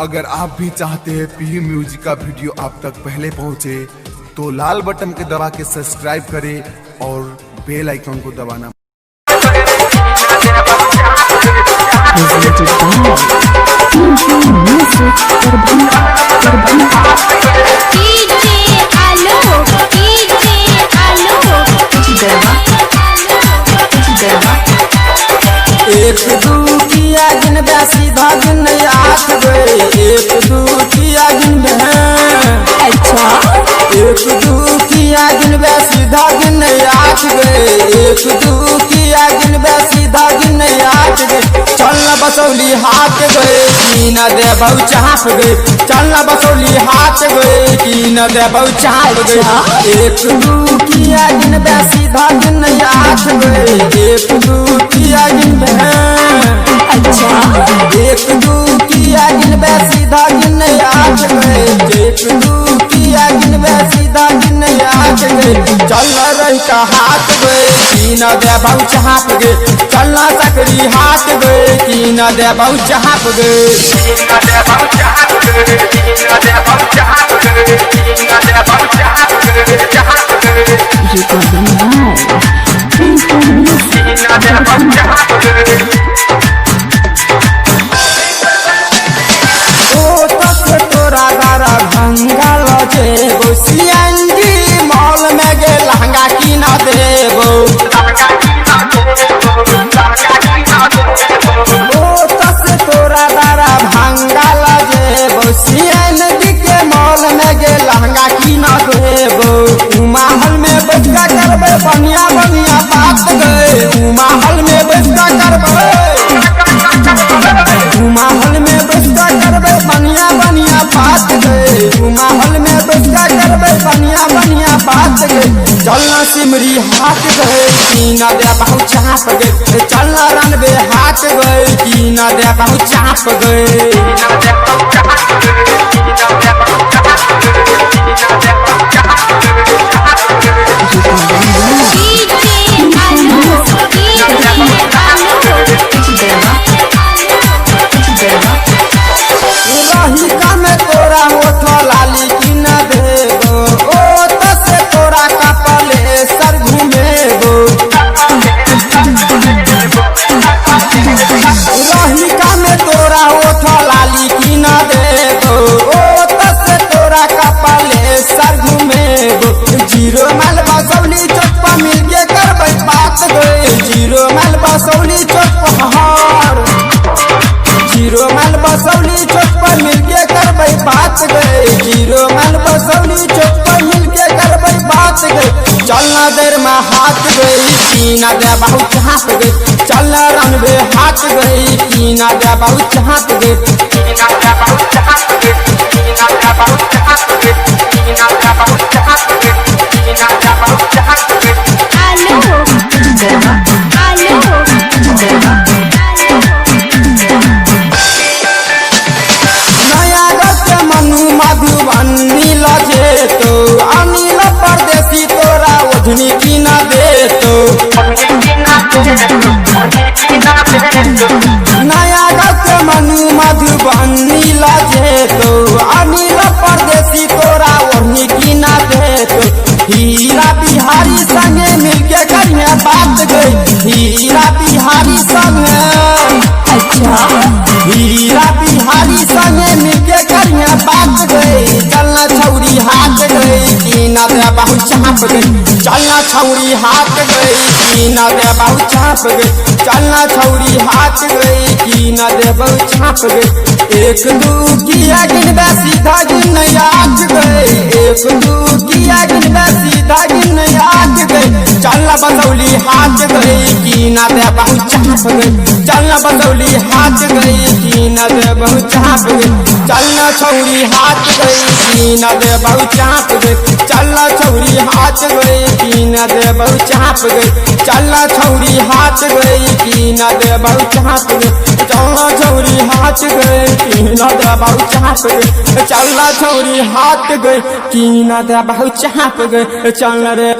अगर आप भी चाहते हैं पी म्यूजिक का वीडियो आप तक पहले पहुंचे तो लाल बटन के दबा के सब्सक्राइब करें और बेल आइकन को दबाना। एक दू किया गिन सीधा गिन आठ गए, एक दू किया गिन अच्छा, एक दू किया गिन सीधा गिन आठ गए, एक दू किया गिन सीधा गिन आठ गए। चलना बसौली हाथ गए की न दे बहु चाप गए, चलना बसौली हाथ गए की न दे बहु चाप गए। एक दू किया गिन सीधा गिन आठ गए, एक दू किया गिन अच्छा, एक दू किया गिन सीधा गिन आठ गए, एक दू किया गिन सीधा गिन आठ गए। चलना रही का हाथ गए की न दे बहु चाप गए, चलना सकरी हाथ गए की न दे बहु चाप गए। तोरा दारा भंगा लजेबो, सीएनजी मॉल में गे लहंगा की न देबो, तोरा दारा भंगा लजेबो, सीएनजी के मॉल में गे लहंगा की न देबो। माहौल में बैठा करबे बढ़िया बढ़िया बात गए, माहौल में बैठा करबे, माहौल में बैठा करबे बढ़िया बढ़िया बात गए, माहौल में बैठा करबे बढ़िया बढ़िया बात गए। चलना सिमरी हाथ गए की न दे बहु चाप गए, चलना रनबे हाथ गए की न दे बहु चाप गए। तोरा होठ लाली की न देबो, ओ तसे तोरा कपले सर घूमेबो, रहिका में तोरा होठ लाली की न देबो, ओ तसे तोरा कपले सर घूमेबो। जीरो माल बसौली चौक पर मिलके करबै बात गए, जीरो माल बसौली चौक पर, जीरो माल बसौली चौक पर मिलके करबै बात गए, जीरो माल बसौली चौक पर मिलके करबै बात गए। चलना देर में हाथ गई की न दे बहु चाप गए, चलना रनबे हाथ गई की न दे बहु चाप गए। अनिल जेतो, अनिल परदेसी तोरा ओझनी की न देतो, नया गत मनु मधुबनी जेतो, अनिल परदेसी तोरा ओढ़नी की न देतो। हीरा बिहारी संगे मिलके करिए बात गई, हीरा बिहारी संगे अच्छा, हीरा बिहारी संगे मिलके करिए बात गई। चलना छौरी हाथ गई की न दे बहु चाप गई, चलना छौरी हाथ गई की न दे बहु चाप गई, चलना छौरी हाथ गई की न दे बहु चाप गई। एक दू किया गिन सीधा गिन आठ गए, एक दू किया गिन सीधा गिन आठ गए। चलना बसौली हाथ गई की न दे बहु चाप गई, चलना बसौली हाथ गई की न दे बहु चाप गई। चलना छौरी हाथ गई की न दे बहु चाप गई, चलना छौरी हाथ गई की न दे बहु चाप गई, चलना छौरी हाथ गई की न दे बहु चाप गई, चलना छौरी हाथ गई की न दे बहु चाप गई, चलना छौरी हाथ गई की न दे बहु चाप गई, चलना रे।